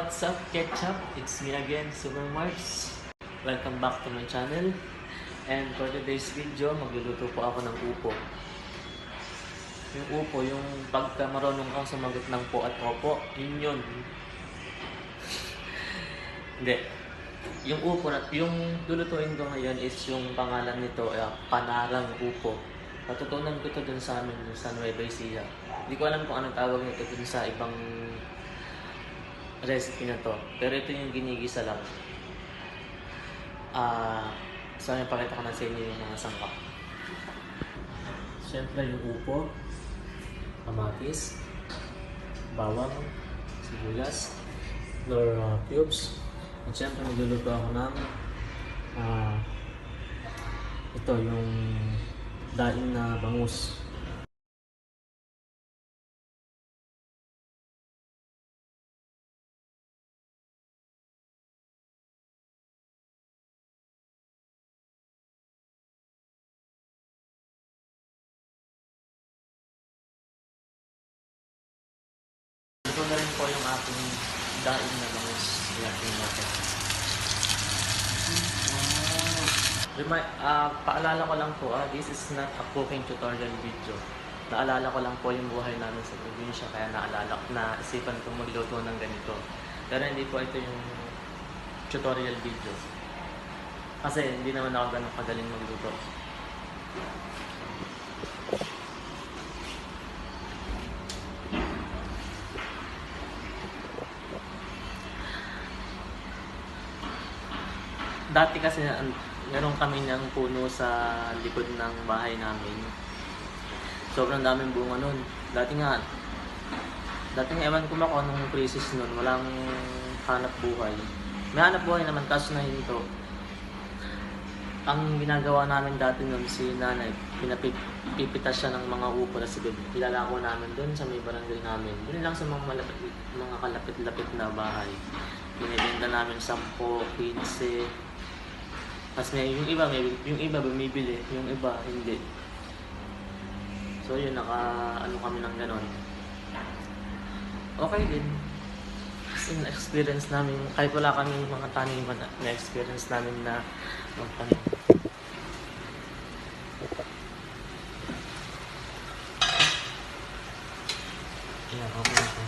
What's up, Ketchup? It's me again, Super Marks. Welcome back to my channel. And for today's video, magluluto po ako ng upo. Yung upo, yung pagka marunong kang sumagot ng po at opo, yun. Hindi. Yung upo, yung lulutuin ko ngayon is yung pangalan nito, panarang upo. Natutunan ko ito dun sa amin, sa Nueva Ecija. Hindi ko alam kung anong tawag nito dun sa ibang recipe na to. Pero ito yung ginigisa lang. So, pakita ko na sa inyo yung mga sangkap. Siyempre yung upo, kamatis, bawang, sibuyas, nor cubes. At siyempre magluluto ako ng ito yung daing na bangus. Ito na rin po yung aking daing na bangus. Ilagay natin. Paalala ko lang po, this is not a cooking tutorial video. Naalala ko lang po yung buhay namin sa probinsya, kaya naisipan kong magluto ng ganito. Pero hindi po ito yung tutorial video. Kasi hindi naman ako ganun kagaling magluto. Dati kasi meron kami ng puno sa likod ng bahay namin. Sobrang daming bunga nun. Dati nga ewan ko ako nung crisis nun, walang hanap buhay. May hanap buhay naman, kaso na hinto. Ang ginagawa namin dati nun, si nanay, pinapipitas siya ng mga upo, tapos ilalako namin dun sa may barangay namin. Dun lang sa mga kalapit-lapit na bahay. Binibenta namin 10, 15. Tapos yung iba bumibili, yung iba hindi. So yun, kami ng ganon. Okay din. Kasi na-experience namin, kahit wala kami mga taniman, na-experience namin na magtanim. Ayan, okay na ito.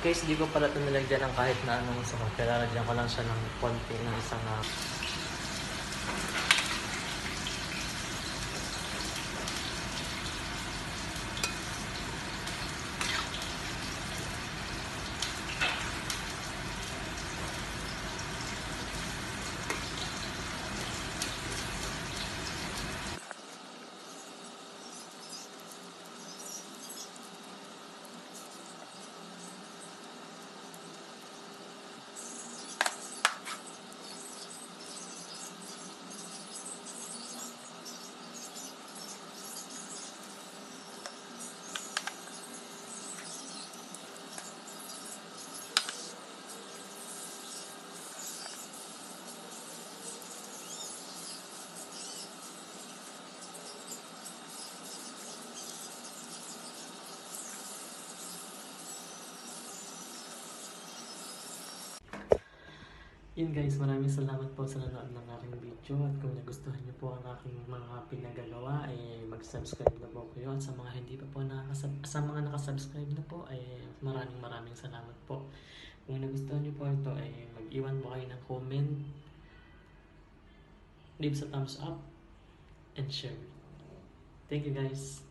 Guys, di ko pala ito nilagyan ng kahit na anong sarap. Kaya lalagyan ko lang siya ng konti ng isang Yun guys, maraming salamat po sa nanonood ng aking video, at kung nagustuhan niyo po ang aking mga pinagagawa, mag-subscribe na po kayo, at sa mga hindi pa po sa mga nakasubscribe na po, maraming salamat po. Kung nagustuhan niyo po ito, mag-iwan po kayo ng comment, leave sa thumbs up, and share. Thank you guys.